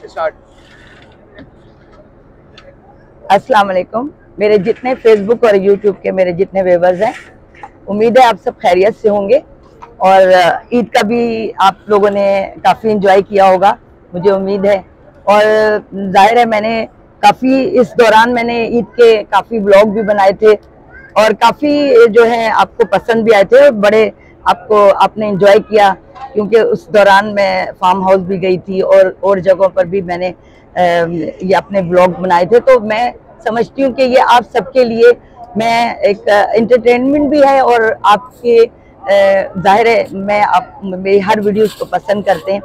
Start. अस्सलाम वालेकुम। मेरे जितने फेसबुक और यूट्यूब के मेरे जितने व्यूअर्स हैं, उम्मीद है आप सब खैरियत से होंगे और ईद का भी आप लोगों ने काफ़ी एंजॉय किया होगा, मुझे उम्मीद है। और जाहिर है मैंने काफ़ी इस दौरान मैंने ईद के काफ़ी व्लॉग भी बनाए थे और काफ़ी जो है आपको पसंद भी आए थे और बड़े आपने एंजॉय किया, क्योंकि उस दौरान मैं फार्म हाउस भी गई थी और जगहों पर भी मैंने ये अपने व्लॉग बनाए थे। तो मैं समझती हूँ कि ये आप सबके लिए मैं एक एंटरटेनमेंट भी है और आपके जाहिर है मैं आप मेरी हर वीडियोस को पसंद करते हैं,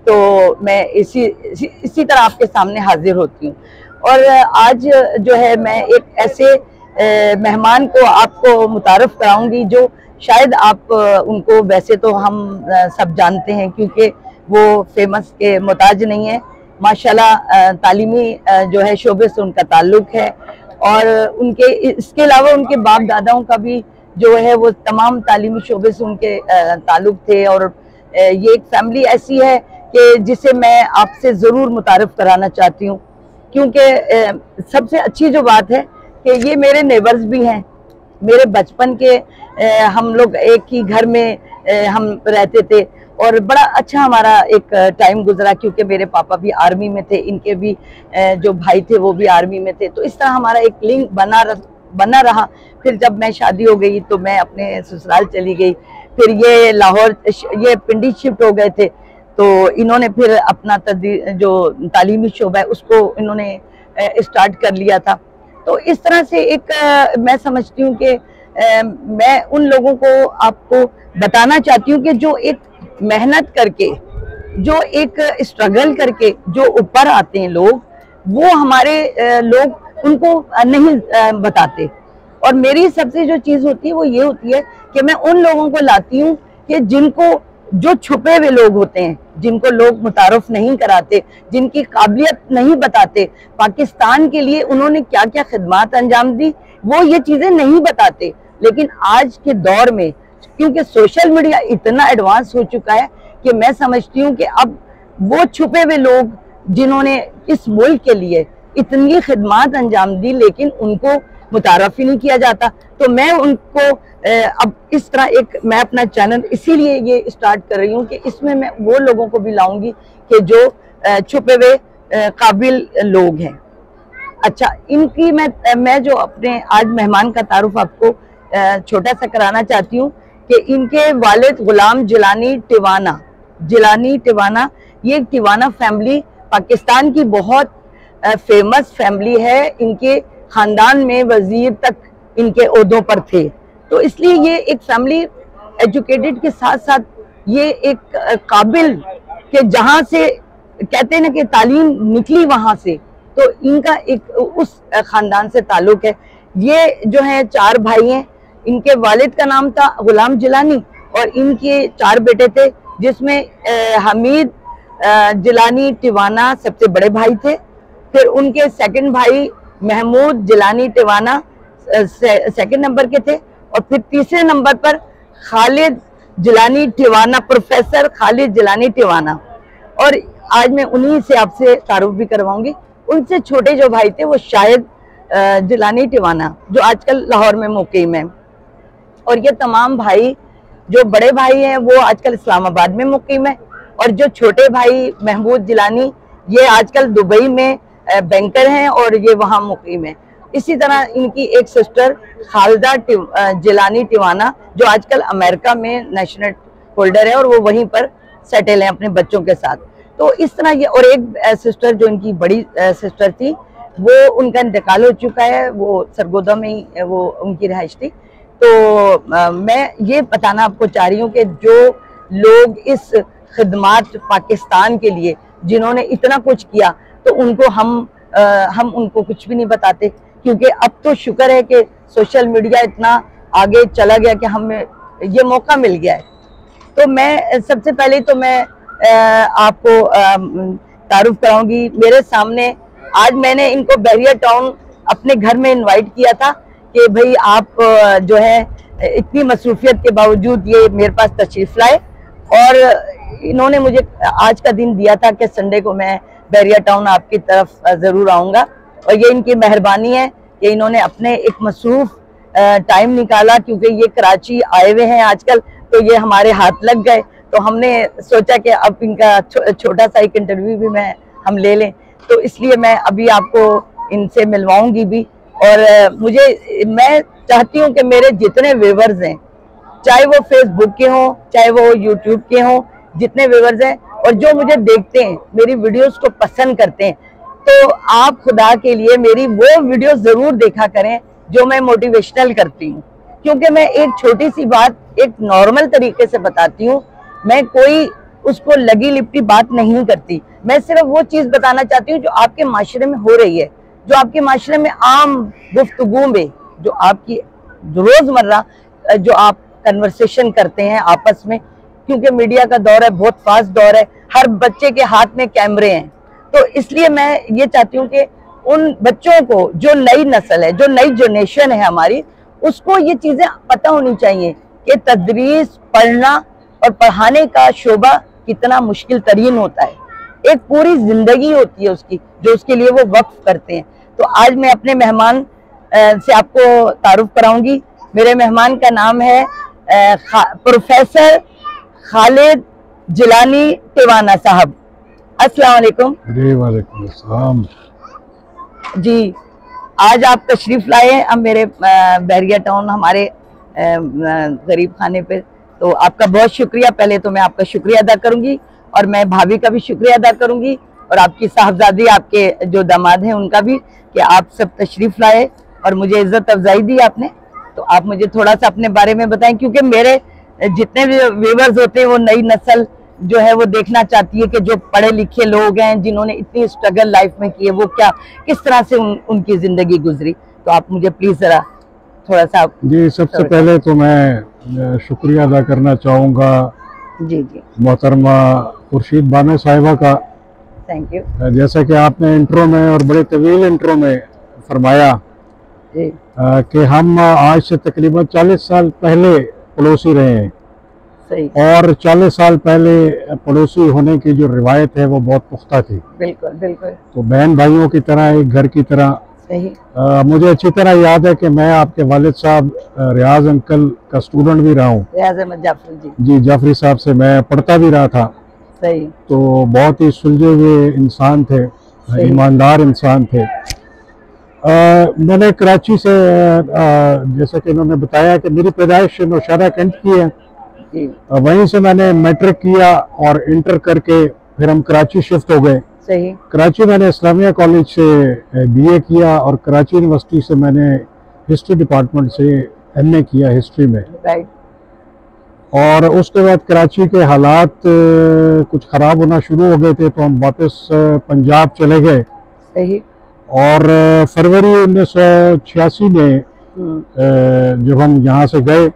तो मैं इसी तरह आपके सामने हाजिर होती हूँ। और आज जो है मैं एक ऐसे मेहमान को आपको मुतारफ़ कराऊंगी जो शायद आप उनको वैसे तो हम सब जानते हैं, क्योंकि वो फेमस के मोहताज नहीं है। माशाल्लाह तालीमी जो है शोबे से उनका ताल्लुक है और उनके इसके अलावा उनके बाप दादाओं का भी जो है वो तमाम तालीमी शोबे से उनके ताल्लुक थे। और ये एक फैमिली ऐसी है कि जिसे मैं आपसे ज़रूर मुतारफ़ कराना चाहती हूँ, क्योंकि सबसे अच्छी जो बात है कि ये मेरे नेबर्स भी हैं। मेरे बचपन के हम लोग एक ही घर में हम रहते थे और बड़ा अच्छा हमारा एक टाइम गुजरा, क्योंकि मेरे पापा भी आर्मी में थे, इनके भी जो भाई थे वो भी आर्मी में थे। तो इस तरह हमारा एक लिंक बना रहा। फिर जब मैं शादी हो गई तो मैं अपने ससुराल चली गई, फिर ये लाहौर ये पिंडी शिफ्ट हो गए थे, तो इन्होंने फिर अपना जो तालीमी शोबा है उसको इन्होंने स्टार्ट कर लिया था। तो इस तरह से एक मैं समझती हूँ कि मैं उन लोगों को आपको बताना चाहती हूँ कि जो एक मेहनत करके, जो एक स्ट्रगल करके जो ऊपर आते हैं लोग, वो हमारे लोग उनको नहीं बताते। और मेरी सबसे जो चीज़ होती है वो ये होती है कि मैं उन लोगों को लाती हूँ कि जिनको, जो छुपे हुए लोग होते हैं, जिनको लोग मुतारफ नहीं कराते, जिनकी काबिलियत नहीं बताते, पाकिस्तान के लिए उन्होंने क्या क्या खिदमात अंजाम दी वो ये चीज़ें नहीं बताते। लेकिन आज के दौर में क्योंकि सोशल मीडिया इतना एडवांस हो चुका है कि मैं समझती हूँ कि अब वो छुपे हुए लोग जिन्होंने इस मुल्क के लिए इतनी खिदमात अंजाम दी लेकिन उनको मुतारफ ही नहीं किया जाता। तो मैं उनको अब इस तरह मैं अपना चैनल इसीलिए ये स्टार्ट कर रही हूँ कि इसमें मैं वो लोगों को भी लाऊंगी कि जो छुपे हुए काबिल लोग हैं। अच्छा, इनकी मैं जो अपने आज मेहमान का तारुफ आपको छोटा सा कराना चाहती हूँ कि इनके वालिद गुलाम जिलानी टिवाना, ये टिवाना फैमिली पाकिस्तान की बहुत फेमस फैमिली है। इनके खानदान में वजीर तक इनके ओहदों पर थे, तो इसलिए ये एक फैमिली एजुकेटेड के साथ साथ ये एक काबिल के जहाँ से कहते हैं ना कि तालीम निकली वहाँ से, तो इनका एक उस खानदान से ताल्लुक है। ये जो है 4 भाई हैं। इनके वालिद का नाम था गुलाम जिलानी और इनके 4 बेटे थे, जिसमें हमीद जिलानी टिवाना सबसे बड़े भाई थे। फिर उनके सेकंड भाई महमूद जिलानी टिवाना सेकंड नंबर के थे और फिर तीसरे नंबर पर खालिद जिलानी टिवाना, प्रोफेसर खालिद जिलानी टिवाना। और आज मैं उन्हीं से आपसे तारुफ भी करवाऊंगी। उनसे छोटे जो भाई थे वो शाहिद जिलानी टिवाना, जो आजकल लाहौर में मुकीम है। और ये तमाम भाई, जो बड़े भाई हैं वो आजकल इस्लामाबाद में मुकीम है और जो छोटे भाई महमूद जिलानी ये आजकल दुबई में बैंकर हैं और ये वहाँ मुकीम है। इसी तरह इनकी एक सिस्टर खालिदा जिलानी टिवाना जो आजकल अमेरिका में नेशनल होल्डर है और वो वहीं पर सेटल है अपने बच्चों के साथ। तो इस तरह ये, और एक सिस्टर जो इनकी बड़ी सिस्टर थी वो उनका इंतकाल हो चुका है, वो सरगोदा में ही वो उनकी रिहाइश थी। तो मैं ये बताना आपको चाह रही हूँ कि जो लोग इस खिदमात पाकिस्तान के लिए जिन्होंने इतना कुछ किया, तो उनको हम उनको कुछ भी नहीं बताते, क्योंकि अब तो शुक्र है कि सोशल मीडिया इतना आगे चला गया कि हमें ये मौका मिल गया है। तो मैं सबसे पहले तो मैं आपको तारुफ कराऊंगी। मेरे सामने आज मैंने इनको बैरियर टाउन अपने घर में इनवाइट किया था कि भाई आप जो है इतनी मसरूफियत के बावजूद ये मेरे पास तशरीफ लाए और इन्होंने मुझे आज का दिन दिया था कि संडे को मैं बहरिया टाउन आपकी तरफ ज़रूर आऊँगा, और ये इनकी मेहरबानी है कि इन्होंने अपने एक मसरूफ टाइम निकाला, क्योंकि ये कराची आए हुए हैं आजकल, तो ये हमारे हाथ लग गए, तो हमने सोचा कि अब इनका छोटा सा एक इंटरव्यू भी हम ले लें, तो इसलिए मैं अभी आपको इनसे मिलवाऊंगी भी। और मैं चाहती हूँ कि मेरे जितने व्यूअर्स हैं, चाहे वो फेसबुक के हों, चाहे वो यूट्यूब के हों, जितने व्यूअर्स हैं और जो मुझे देखते हैं, मेरी वीडियोस को पसंद करते हैं, तो आप खुदा के लिए मेरी वो वीडियो जरूर देखा करें जो मैं मोटिवेशनल करती हूँ, क्योंकि मैं एक छोटी सी बात एक नॉर्मल तरीके से बताती हूँ। मैं कोई उसको लगी लिपटी बात नहीं करती, मैं सिर्फ वो चीज बताना चाहती हूँ जो आपके माशरे में हो रही है, जो आपके माशरे में आम गुफ्तगू में, जो आपकी रोजमर्रा जो आप कन्वर्सेशन करते हैं आपस में, क्योंकि मीडिया का दौर है, बहुत फास्ट दौर है, हर बच्चे के हाथ में कैमरे हैं, तो इसलिए मैं ये चाहती हूँ कि उन बच्चों को, जो नई नस्ल है, जो नई जनरेशन है हमारी, उसको ये चीजें पता होनी चाहिए कि तदरीस, पढ़ना और पढ़ाने का शोबा कितना मुश्किल तरीन होता है, एक पूरी जिंदगी होती है उसकी, जो उसके लिए वो वक्फ करते हैं। तो आज मैं अपने मेहमान से आपको तारुफ कराऊंगी। मेरे मेहमान का नाम है प्रोफेसर खालिद जिलानी टिवाना साहब। अस्सलाम वालेकुम। वालेकुम अस्सलाम जी, आज आप तशरीफ लाए हैं अब मेरे बहरिया टाउन, हमारे गरीब खाने पे, तो आपका बहुत शुक्रिया। पहले तो मैं आपका शुक्रिया अदा करूंगी, और मैं भाभी का भी शुक्रिया अदा करूंगी, और आपकी साहबजादी, आपके जो दामाद हैं उनका भी, कि आप सब तशरीफ लाए और मुझे इज्जत अफजाई दी आपने। तो आप मुझे थोड़ा सा अपने बारे में बताएं, क्योंकि मेरे जितने भी व्यूवर्स होते हैं वो नई नस्ल जो है वो देखना चाहती है कि जो पढ़े लिखे लोग हैं, जिन्होंने इतनी स्ट्रगल लाइफ में की है, वो क्या किस तरह से उनकी जिंदगी गुजरी। तो आप मुझे प्लीज जरा थोड़ा सा। जी, सबसे पहले तो मैं शुक्रिया अदा करना चाहूँगा जी जी मोहतरमा खुर्शीद बानो साहिबा का। Thank you. जैसा कि आपने इंट्रो में और बड़े तवील इंट्रो में फरमाया कि हम आज से तकरीबन 40 साल पहले पड़ोसी रहे हैं, सही, और 40 साल पहले पड़ोसी होने की जो रिवायत है वो बहुत पुख्ता थी। बिल्कुल बिल्कुल, तो बहन भाइयों की तरह, एक घर की तरह। सही। मुझे अच्छी तरह याद है कि मैं आपके वालिद साहब रियाज अंकल का स्टूडेंट भी रहा हूँ। रियाज अहमद जाफरी जी, जाफरी साहब से मैं पढ़ता भी रहा था। सही। तो बहुत ही सुलझे हुए इंसान थे, ईमानदार इंसान थे। मैंने कराची से, जैसे कि इन्होंने बताया कि मेरी पैदाइश नौशहरा कैंट की है, वहीं से मैंने मैट्रिक किया और इंटर करके फिर हम कराची शिफ्ट हो गए। सही। कराची मैंने इस्लामिया कॉलेज से बीए किया, और कराची यूनिवर्सिटी से मैंने हिस्ट्री डिपार्टमेंट से एमए किया हिस्ट्री में। राइट। और उसके बाद कराची के हालात कुछ ख़राब होना शुरू हो गए थे, तो हम वापस पंजाब चले गए। सही। और फरवरी 1986 में जब हम यहाँ से गए,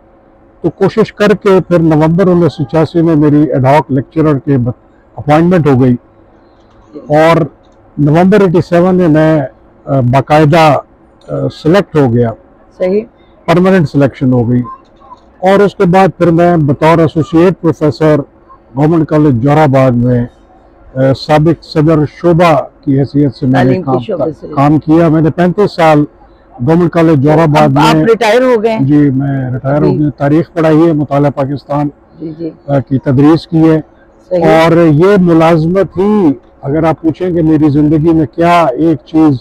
तो कोशिश करके फिर नवंबर 1986 में मेरी एडहॉक लेक्चरर के अपॉइंटमेंट हो गई, और नवंबर 87 में मैं बाकायदा सिलेक्ट हो गया। सही। परमानेंट सिलेक्शन हो गई। और उसके बाद फिर मैं बतौर एसोसिएट प्रोफेसर गवर्नमेंट कॉलेज जोराबाद में साबिक सदर शोबा की हैसियत से मैंने काम किया। मैंने 35 साल गवर्नमेंट कॉलेज जोराबाद में। आप रिटायर हो गए? जी, मैं रिटायर हो गया। तारीख पढ़ाई है, मुताला पाकिस्तान की तदरीस की है। और ये मुलाजमत ही, अगर आप पूछेंगे मेरी जिंदगी में क्या एक चीज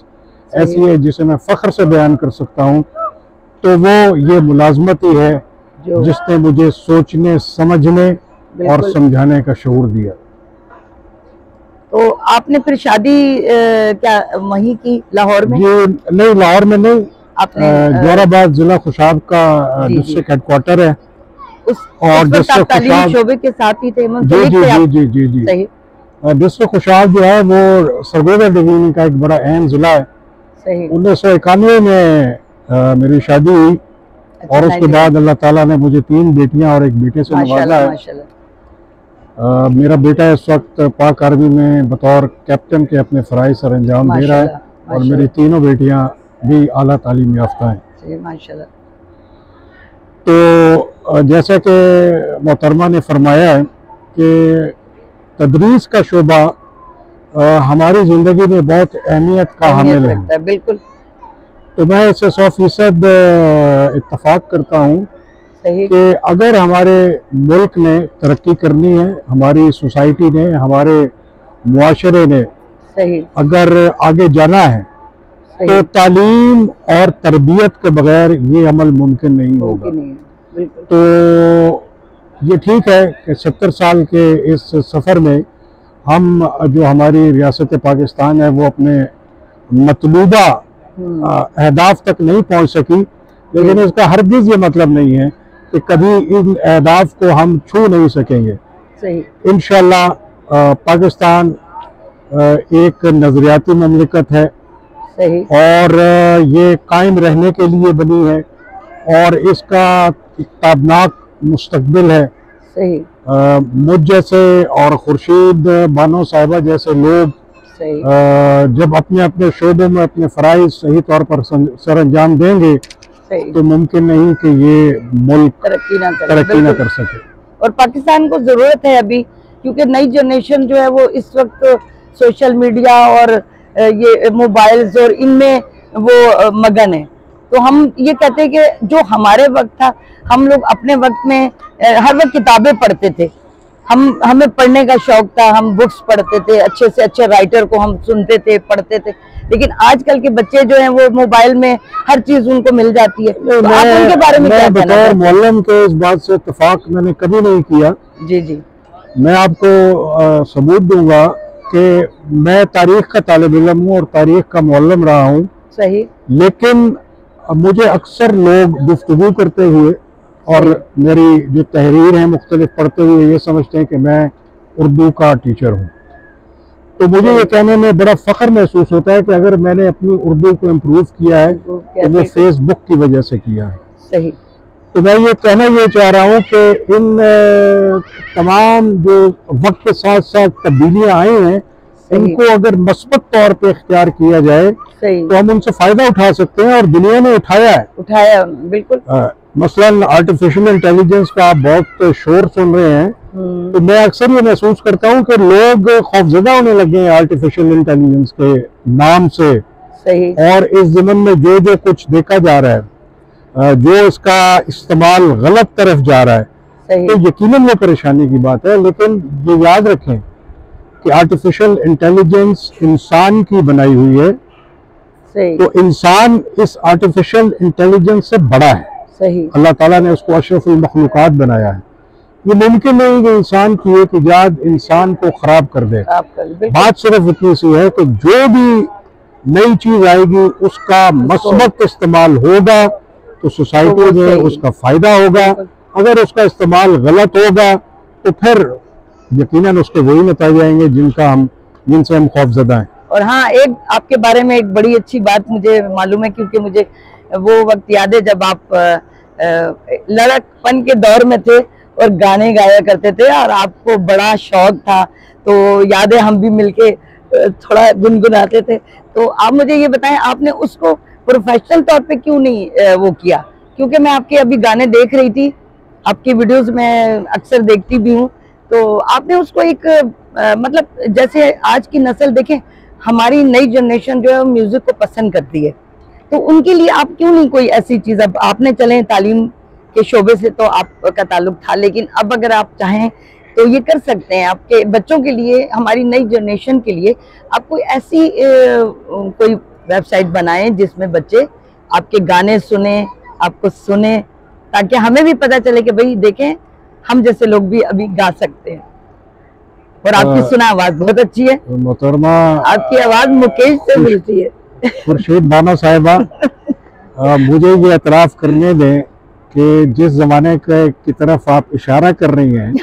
ऐसी है जिसे मैं फख्र से बयान कर सकता हूँ, तो वो ये मुलाजमत ही है जिसने मुझे सोचने, समझने और समझाने का शऊर दिया। तो आपने फिर शादी क्या वहीं की, लाहौर में? जी नहीं, लाहौर में नहीं, आपने जोराबाद जिला खुशाब का डिस्ट्रिक्ट हेडक्वार्टर है। और डिस्ट्रिक्ट शोबे के साथ ही थे? जी जी जी जी जी जी। सही। डिस्ट्रिक्ट खुशाब जो है वो सरगोदा डिवीजन का एक बड़ा अहम जिला है। सही। 1991 में मेरी शादी हुई। और उसके बाद अल्लाह ताला ने मुझे 3 बेटियां और 1 बेटे से नवाजा है। मेरा बेटा इस वक्त पाक आर्मी में बतौर कैप्टन के अपने फराइज सर अंजाम दे रहा है, और मेरी तीनों बेटियां भी आला तालीम याफ्ता हैं। माशाल्लाह। तो जैसा कि मोहतरमा ने फरमाया है कि तदरीस का शोबा हमारी ज़िंदगी में बहुत अहमियत का हामिल है। बिल्कुल। तो मैं इससे 100% इत्तफाक करता हूँ कि अगर हमारे मुल्क ने तरक्की करनी है, हमारी सोसाइटी ने, हमारे मुआशरे ने अगर आगे जाना है, तो तालीम और तरबियत के बगैर ये अमल मुमकिन नहीं होगा। तो ये ठीक है कि 70 साल के इस सफ़र में हम जो हमारी रियासत पाकिस्तान है वो अपने मतलूबा अहदाफ तक नहीं पहुंच सकी, लेकिन इसका हरगिज़ ये मतलब नहीं है कि कभी इन अहदाफ को हम छू नहीं सकेंगे। इंशाअल्लाह पाकिस्तान एक नज़रियाती ममलिकत है और ये कायम रहने के लिए बनी है और इसका ताबनाक मुस्तकबिल है। मुझ जैसे और खुर्शीद बानो साहिबा जैसे लोग जब अपने अपने शोबे में अपने फ़राइज़ सही तौर पर सर अंजाम देंगे तो मुमकिन नहीं कि ये मुल्क तरक्की ना कर सके। और पाकिस्तान को ज़रूरत है अभी, क्योंकि नई जनरेशन जो है वो इस वक्त सोशल मीडिया और ये मोबाइल्स और इनमें वो मगन है। तो हम ये कहते हैं कि जो हमारे वक्त था, हम लोग अपने वक्त में हर वक्त किताबें पढ़ते थे, हमें पढ़ने का शौक था, हम बुक्स पढ़ते थे, अच्छे से अच्छे राइटर को हम सुनते थे, पढ़ते थे। लेकिन आजकल के बच्चे जो हैं वो मोबाइल में हर चीज उनको मिल जाती है। तो आप उनके बारे में क्या कहना चाहते हैं? मौलम के इस बात से इत्तेफाक मैंने कभी नहीं किया। जी जी, मैं आपको सबूत दूंगा कि मैं तारीख का तालिब इल्म हूँ और तारीख का मौलम रहा हूँ। सही। लेकिन मुझे अक्सर लोग गुफ्तगू करते हुए और मेरी जो तहरीर है मुख्तलिफ पढ़ते हुए ये समझते हैं कि मैं उर्दू का टीचर हूँ। तो मुझे ये कहने में बड़ा फख्र महसूस होता है कि अगर मैंने अपनी उर्दू को इम्प्रूव किया है तो वो फेसबुक की वजह से किया है। सही। तो मैं ये कहना ये चाह रहा हूँ कि इन तमाम जो वक्त के साथ साथ तब्दीलियाँ आई हैं, इनको अगर मस्बत तौर पे इख्तियार किया जाए तो हम उनसे फायदा उठा सकते हैं, और दुनिया ने उठाया बिल्कुल। मसलन आर्टिफिशियल इंटेलिजेंस का आप बहुत शोर सुन रहे हैं, तो मैं अक्सर ये महसूस करता हूँ कि लोग खौफजदा होने लगे हैं आर्टिफिशियल इंटेलिजेंस के नाम से। सही। और इस ज़मन में जो जो कुछ देखा जा रहा है, जो इसका इस्तेमाल गलत तरफ जा रहा है, तो यकीनन वो परेशानी की बात है। लेकिन ये याद रखें कि आर्टिफिशियल इंटेलिजेंस इंसान की बनाई हुई है, तो इंसान इस आर्टिफिशियल इंटेलिजेंस से बड़ा है। अल्लाह ताला ने उसको अशरफुल मखलूकात बनाया है। ये मुमकिन नहीं कि इंसान की एक इजाद इंसान को खराब कर दे। बात सिर्फ इतनी सी है कि जो भी नई चीज आएगी उसका मस्बत इस्तेमाल होगा तो सोसाइटी में उसका फायदा होगा। अगर उसका इस्तेमाल गलत होगा तो फिर यकीनन उसके वही नतीजे आएंगे जिनसे हम खौफजदा हैं। और हाँ, एक आपके बारे में एक बड़ी अच्छी बात मुझे मालूम है, क्योंकि मुझे वो वक्त याद है जब आप लड़कपन के दौर में थे और गाने गाया करते थे और आपको बड़ा शौक था। तो याद है हम भी मिलके थोड़ा गुनगुनाते थे। तो आप मुझे ये बताएं, आपने उसको प्रोफेशनल तौर पे क्यों नहीं वो किया? क्योंकि मैं आपके अभी गाने देख रही थी, आपकी वीडियोस में अक्सर देखती भी हूँ। तो आपने उसको एक मतलब जैसे आज की नस्ल देखें, हमारी नई जनरेशन जो है म्यूजिक को पसंद करती है, तो उनके लिए आप क्यों नहीं कोई ऐसी चीज, अब आपने चले तालीम के शोबे से तो आपका ताल्लुक था, लेकिन अब अगर आप चाहें तो ये कर सकते हैं आपके बच्चों के लिए, हमारी नई जनरेशन के लिए आप कोई ऐसी कोई वेबसाइट बनाएं जिसमें बच्चे आपके गाने सुने, आपको सुने, ताकि हमें भी पता चले कि भाई देखें हम जैसे लोग भी अभी गा सकते हैं। और आपकी सुना आवाज बहुत अच्छी है मोहतरमा, आपकी आवाज मुकेश से मिलती है। खुर्शीद बानो साहिबा, मुझे ये एतराफ़ करने दें कि जिस जमाने की तरफ आप इशारा कर रही हैं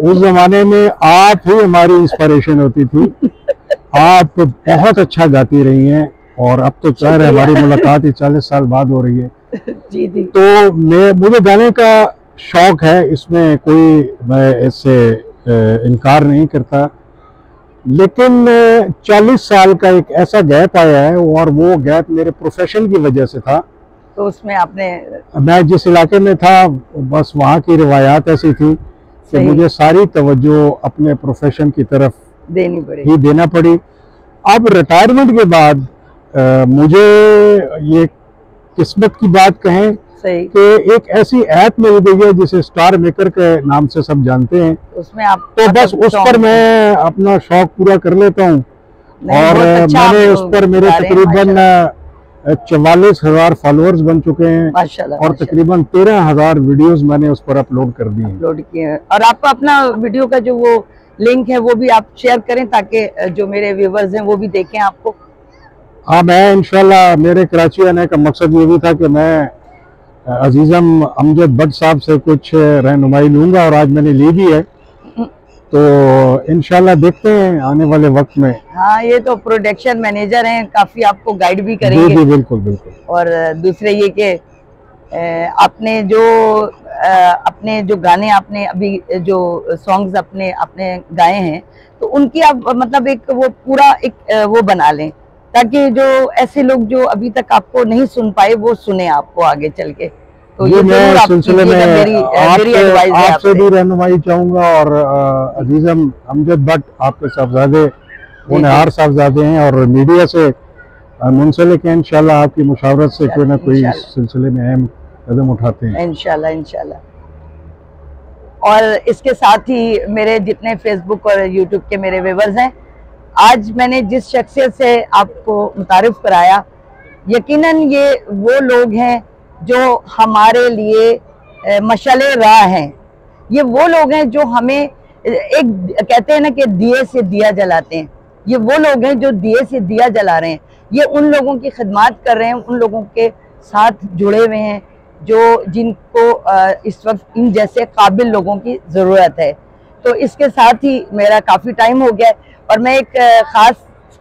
उस जमाने में आप ही हमारी इंस्पिरेशन होती थी। आप बहुत अच्छा गाती रही हैं और अब तो चाहे हमारी मुलाकात ही 40 साल बाद हो रही है। जी जी। तो मुझे गाने का शौक है, इसमें कोई मैं इससे इनकार नहीं करता, लेकिन 40 साल का एक ऐसा गैप आया है और वो गैप मेरे प्रोफेशन की वजह से था। तो उसमें आपने, मैं जिस इलाके में था बस वहाँ की रिवायात ऐसी थी कि मुझे सारी तवज्जो अपने प्रोफेशन की तरफ देना पड़ी। अब रिटायरमेंट के बाद मुझे ये किस्मत की बात कहें कि एक ऐसी ऐप मिल गई है जिसे स्टार मेकर के नाम से सब जानते हैं, उसमें आप तो बस उस पर मैं अपना शौक पूरा कर लेता हूँ। और मैंने उस पर मेरे तकरीबन 44,000 फॉलोअर्स बन चुके हैं और तकरीबन 13,000 वीडियोस मैंने उस पर अपलोड कर दी हैं। और आप अपना वीडियो का जो वो लिंक है वो भी आप शेयर करें ताकि जो मेरे व्यूवर्स हैं वो भी देखें आपको। हाँ, मैं इंशाल्लाह, मेरे कराची आने का मकसद ये भी था कि मैं अजीजम अमजद भट्ट साहब से कुछ रहनुमाई लूंगा और आज मैंने ली भी है, तो इंशाल्लाह देखते हैं आने वाले वक्त में। हाँ, ये तो प्रोडक्शन मैनेजर हैं, काफी आपको गाइड भी करेंगे। जी, बिल्कुल बिल्कुल। और दूसरे ये कि आपने जो गाने आपने अभी जो सॉन्ग्स अपने गाए हैं, तो उनकी आप मतलब एक वो पूरा एक वो बना लें ताकि जो ऐसे लोग जो अभी तक आपको नहीं सुन पाए वो सुने आपको आगे चल के। तो ये मैं सिलसिले में आपसे भी रहनुमाई चाहूंगा। और अजीजम अमजद भट्ट आपके साहबजादे वो निहार साहबजादे हैं और मीडिया से मुंसलिक हैं, इंशाल्लाह आपकी मुशावरत से कोई ना कोई इस सिलसिले में अहम कदम उठाते हैं इंशाल्लाह इंशाल्लाह। और इसके साथ ही मेरे जितने फेसबुक और यूट्यूब के मेरे व्यूअर्स हैं, आज मैंने जिस शख्सियत से आपको मुतारिफ कराया, यकीनन ये वो लोग हैं जो हमारे लिए मशाले राह हैं। ये वो लोग हैं जो हमें एक कहते हैं ना कि दिए से दिया जलाते हैं। ये वो लोग हैं जो दिए से दिया जला रहे हैं। ये उन लोगों की खिदमत कर रहे हैं, उन लोगों के साथ जुड़े हुए हैं जो जिनको इस वक्त इन जैसे काबिल लोगों की ज़रूरत है। तो इसके साथ ही मेरा काफ़ी टाइम हो गया है और मैं एक ख़ास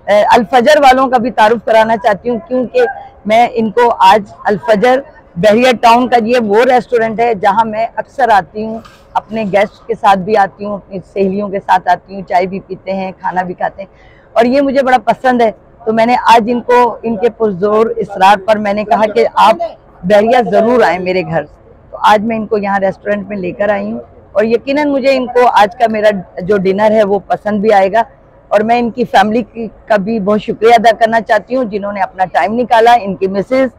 अल-फजर वालों का भी तारुफ कराना चाहती हूँ, क्योंकि मैं इनको आज अल-फजर बहरिया टाउन का ये वो रेस्टोरेंट है जहाँ मैं अक्सर आती हूँ, अपने गेस्ट के साथ भी आती हूँ, अपनी सहेलियों के साथ आती हूँ, चाय भी पीते हैं, खाना भी खाते हैं और ये मुझे बड़ा पसंद है। तो मैंने आज इनको इनके पुरजोर इसरार पर मैंने कहा कि आप बहरिया ज़रूर आएँ मेरे घर। तो आज मैं इनको यहाँ रेस्टोरेंट में लेकर आई हूँ और यकीनन मुझे इनको आज का मेरा जो डिनर है वो पसंद भी आएगा। और मैं इनकी फैमिली का भी बहुत शुक्रिया अदा करना चाहती हूँ जिन्होंने अपना टाइम निकाला। इनकी मिसेस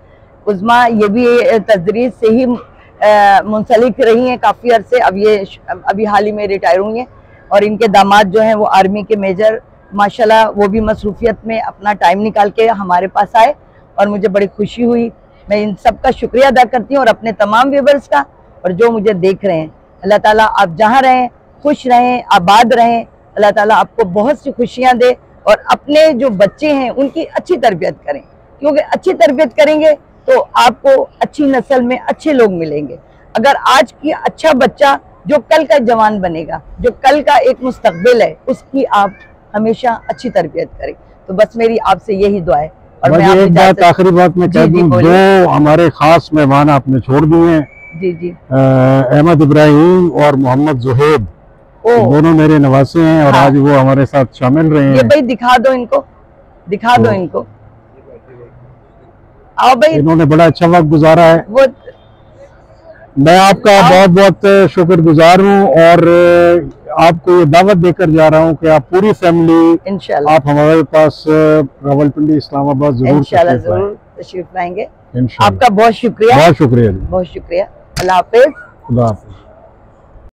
उज़मा ये भी तदरीस से ही मुंसलिक रही हैं काफ़ी अरसे, अभी हाल ही में रिटायर हुई हैं। और इनके दामाद जो हैं वो आर्मी के मेजर, माशाल्लाह वो भी मसरूफियत में अपना टाइम निकाल के हमारे पास आए और मुझे बड़ी खुशी हुई। मैं इन सब का शुक्रिया अदा करती हूँ और अपने तमाम व्यूअर्स का, और जो मुझे देख रहे हैं। अल्लाह ताला आप जहाँ रहें खुश रहें, आबाद रहें। अल्लाह ताला आपको बहुत सी खुशियाँ दे और अपने जो बच्चे हैं उनकी अच्छी तरबियत करें, क्योंकि अच्छी तरबियत करेंगे तो आपको अच्छी नस्ल में अच्छे लोग मिलेंगे। अगर आज की अच्छा बच्चा जो कल का जवान बनेगा, जो कल का एक मुस्तकबिल है, उसकी आप हमेशा अच्छी तरबियत करें। तो बस मेरी आपसे यही दुआ है। और मैं एक बात आखिरी बात में कह दूं, दो हमारे खास मेहमान आपने छोड़ दिए हैं। जी जी, अहमद इब्राहिम और मोहम्मद जुहेब, दोनों मेरे नवासे हैं और आज वो हमारे साथ शामिल रहे हैं। ये भाई दिखा दो इनको, दिखा दो इनको। आओ भाई, इन्होंने बड़ा अच्छा वक्त गुजारा है। वो मैं आपका बहुत बहुत शुक्रगुजार हूँ और आपको ये दावत देकर जा रहा हूँ कि आप पूरी फैमिली इंशाल्लाह आप हमारे पास रावलपिंडी इस्लामाबाद जरूर तशरीफ लाएंगे। आपका बहुत शुक्रिया, बहुत शुक्रिया, बहुत शुक्रिया। अल्लाह हाफिज। खुदा हाफिज।